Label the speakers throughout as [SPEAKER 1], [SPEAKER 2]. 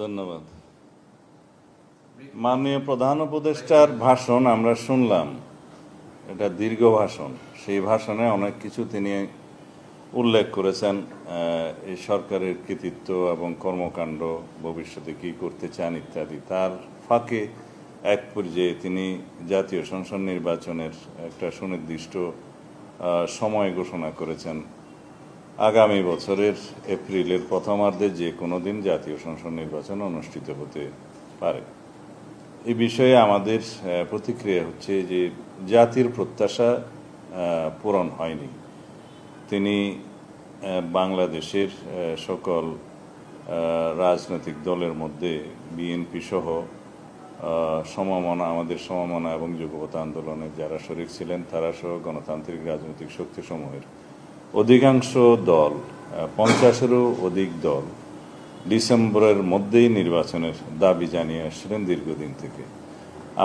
[SPEAKER 1] ধন্যবাদ। মাননীয় প্রধান উপদেষ্টার ভাষণ আমরা শুনলাম, এটা দীর্ঘ ভাষণ। সেই ভাষণে অনেক কিছু তিনি উল্লেখ করেছেন, এই সরকারের কৃতিত্ব এবং কর্মকাণ্ড, ভবিষ্যতে কী করতে চান ইত্যাদি। তার ফাঁকে এক পর্যায়ে তিনি জাতীয় সংসদ নির্বাচনের একটা সুনির্দিষ্ট সময় ঘোষণা করেছেন। আগামী বছরের এপ্রিলের প্রথমার্ধে যে কোনো দিন জাতীয় সংসদ নির্বাচন অনুষ্ঠিত হতে পারে। এই বিষয়ে আমাদের প্রতিক্রিয়া হচ্ছে যে জাতির প্রত্যাশা পূরণ হয়নি। তিনি বাংলাদেশের সকল রাজনৈতিক দলের মধ্যে বিএনপি সহ আমাদের সমমনা এবং যুগপৎ আন্দোলনে যারা শরিক ছিলেন তারা সহ গণতান্ত্রিক রাজনৈতিক শক্তিসমূহের অধিকাংশ দল, 50-এরও অধিক দল ডিসেম্বরের মধ্যেই নির্বাচনের দাবি জানিয়ে আসছিলেন দীর্ঘদিন থেকে।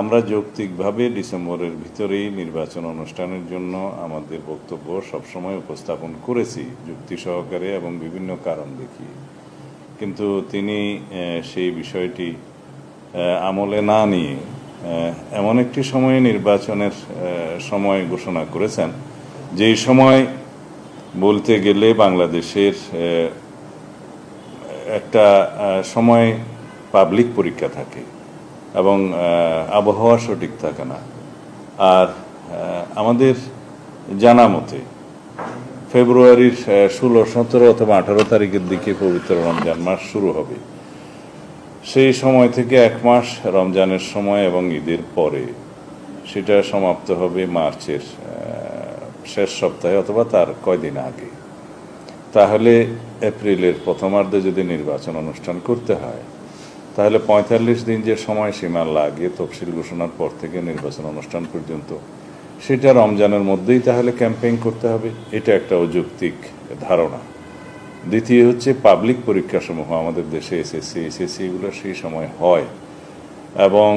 [SPEAKER 1] আমরা যৌক্তিকভাবে ডিসেম্বরের ভিতরেই নির্বাচন অনুষ্ঠানের জন্য আমাদের বক্তব্য সবসময় উপস্থাপন করেছি, যুক্তি সহকারে এবং বিভিন্ন কারণ দেখিয়ে। কিন্তু তিনি সেই বিষয়টি আমলে না নিয়ে এমন একটি সময়ে নির্বাচনের সময় ঘোষণা করেছেন, যেই সময় বলতে গেলে বাংলাদেশের একটা সময় পাবলিক পরীক্ষা থাকে এবং আবহাওয়া সঠিক থাকে না। আর আমাদের জানা মতে ফেব্রুয়ারির 16, 17 অথবা 18 তারিখের দিকে পবিত্র রমজান মাস শুরু হবে। সেই সময় থেকে এক মাস রমজানের সময় এবং ঈদের পরে সেটা সমাপ্ত হবে মার্চের শেষ সপ্তাহে অথবা তার কয়দিন আগে। তাহলে এপ্রিলের প্রথমার্ধে যদি নির্বাচন অনুষ্ঠান করতে হয়, তাহলে 45 দিন যে সময়সীমা লাগে তফসিল ঘোষণার পর থেকে নির্বাচন অনুষ্ঠান পর্যন্ত, সেটা রমজানের মধ্যেই তাহলে ক্যাম্পেইন করতে হবে। এটা একটা অযৌক্তিক ধারণা। দ্বিতীয় হচ্ছে পাবলিক পরীক্ষাসমূহ আমাদের দেশে এসএসসি এগুলো সেই সময় হয় এবং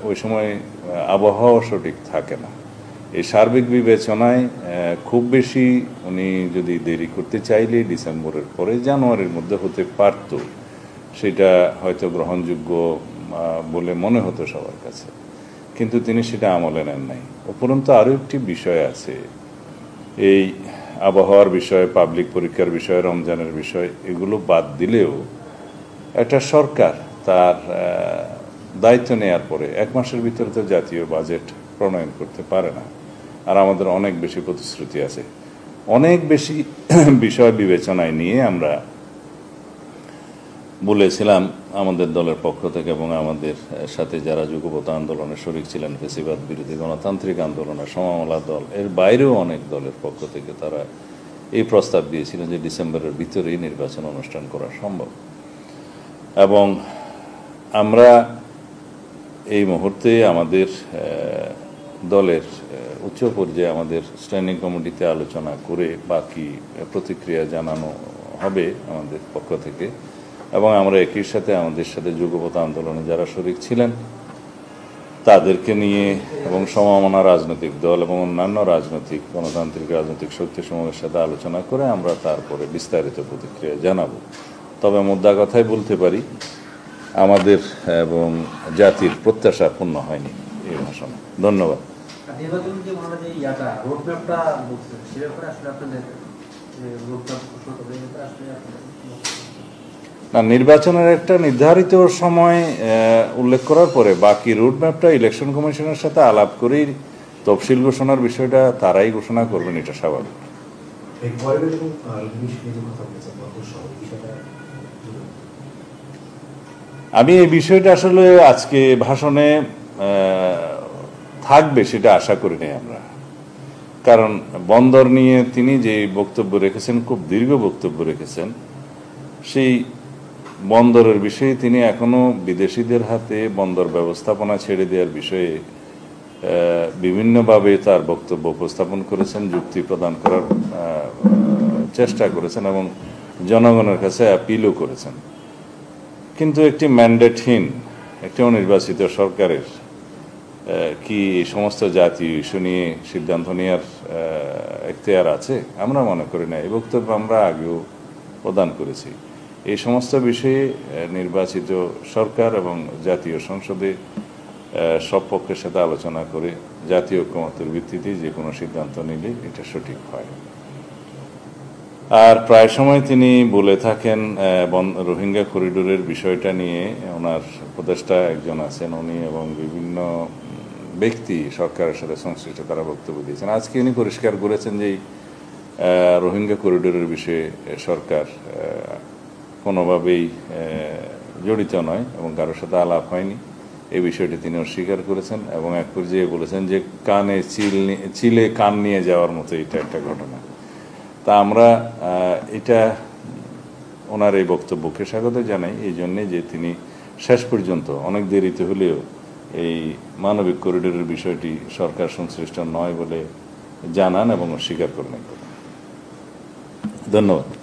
[SPEAKER 1] ওই সময় আবহাওয়া সঠিক থাকে না। এই সার্বিক বিবেচনায় খুব বেশি উনি যদি দেরি করতে চাইলে ডিসেম্বরের পরে জানুয়ারির মধ্যে হতে পারত, সেটা হয়তো গ্রহণযোগ্য বলে মনে হতো সবার কাছে। কিন্তু তিনি সেটা আমলে নেন নাই। উপরন্তু আরও একটি বিষয় আছে, এই আবহাওয়ার বিষয়, পাবলিক পরীক্ষার বিষয়, রমজানের বিষয়, এগুলো বাদ দিলেও একটা সরকার তার দায়িত্ব নেওয়ার পরে 1 মাসের ভিতরে তো জাতীয় বাজেট প্রণয়ন করতে পারে না। আর আমাদের অনেক বেশি প্রতিশ্রুতি আছে। অনেক বেশি বিষয় বিবেচনায় নিয়ে আমরা বলেছিলাম আমাদের দলের পক্ষ থেকে এবং আমাদের সাথে যারা যুগপৎ আন্দোলনে শরিক ছিলেন, ফ্যাসিবাদ বিরোধী গণতান্ত্রিক আন্দোলনের সমমনা দল, এর বাইরেও অনেক দলের পক্ষ থেকে তারা এই প্রস্তাব দিয়েছিলেন যে ডিসেম্বরের ভিতরেই নির্বাচন অনুষ্ঠান করা সম্ভব। এবং আমরা এই মুহূর্তে আমাদের দলের উচ্চ পর্যায়ে আমাদের স্ট্যান্ডিং কমিটিতে আলোচনা করে বাকি প্রতিক্রিয়া জানানো হবে আমাদের পক্ষ থেকে। এবং আমরা একই সাথে আমাদের সাথে যুগপৎ আন্দোলনে যারা শরিক ছিলেন তাদেরকে নিয়ে এবং সমমনা রাজনৈতিক দল এবং অন্যান্য রাজনৈতিক গণতান্ত্রিক রাজনৈতিক শক্তিসমূহের সাথে আলোচনা করে আমরা তারপরে বিস্তারিত প্রতিক্রিয়া জানাব। তবে মুদ্রা কথাই বলতে পারি, আমাদের এবং জাতির প্রত্যাশা পূর্ণ হয়নি এই ভাষণে। ধন্যবাদ। না, নির্বাচনের একটা নির্ধারিত সময় উল্লেখ করার পরে বাকি রুটম্যাপটা ইলেকশন কমিশনের সাথে আলাপ করেই তফসিল ঘোষণার বিষয়টা তারাই ঘোষণা করবেন, এটা স্বাভাবিক। আমি এই বিষয়টা আসলে আজকে ভাষণে থাকবে সেটা আশা করি নাই আমরা, কারণ বন্দর নিয়ে তিনি যে বক্তব্য রেখেছেন, খুব দীর্ঘ বক্তব্য রেখেছেন, সেই বন্দরের বিষয়ে তিনি এখনো বিদেশিদের হাতে বন্দর ব্যবস্থাপনা ছেড়ে দেওয়ার বিষয়ে বিভিন্নভাবে তার বক্তব্য উপস্থাপন করেছেন, যুক্তি প্রদান করার চেষ্টা করেছেন এবং জনগণের কাছে অ্যাপিলও করেছেন। কিন্তু একটি ম্যান্ডেটহীন একটি অনির্বাচিত সরকারের কি সমস্ত জাতীয় ইস্যু নিয়ে সিদ্ধান্ত নেওয়ার এখতিয়ার আছে? আমরা মনে করি না। এই বক্তব্য আমরা আগেও প্রদান করেছি। এই সমস্ত বিষয়ে নির্বাচিত সরকার এবং জাতীয় সংসদে সব পক্ষের সাথে আলোচনা করে জাতীয় ঐক্যমতের ভিত্তিতে যে কোনো সিদ্ধান্ত নিলে এটা সঠিক হয়। আর প্রায় সময় তিনি বলে থাকেন রোহিঙ্গা করিডোরের বিষয়টা নিয়ে, ওনার উপদেষ্টা একজন আছেন উনি এবং বিভিন্ন ব্যক্তি সরকারের সাথে সংশ্লিষ্ট তারা বক্তব্য দিয়েছেন। আজকে উনি পরিষ্কার করেছেন যে রোহিঙ্গা করিডোরের বিষয়ে সরকার কোনোভাবেই জড়িত নয় এবং কারোর সাথে আলাপ হয়নি, এই বিষয়টি তিনি অস্বীকার করেছেন এবং এক পর্যায়ে বলেছেন যে কানে চিলে কান নিয়ে যাওয়ার মতো এটা একটা ঘটনা। তা আমরা এটা ওনার এই বক্তব্যকে স্বাগত জানাই এই জন্যে যে তিনি শেষ পর্যন্ত অনেক দেরিতে হলেও এই মানবিক করিডোরের বিষয়টি সরকার সংশ্লিষ্ট নয় বলে জানান এবং অস্বীকার করেন। ধন্যবাদ।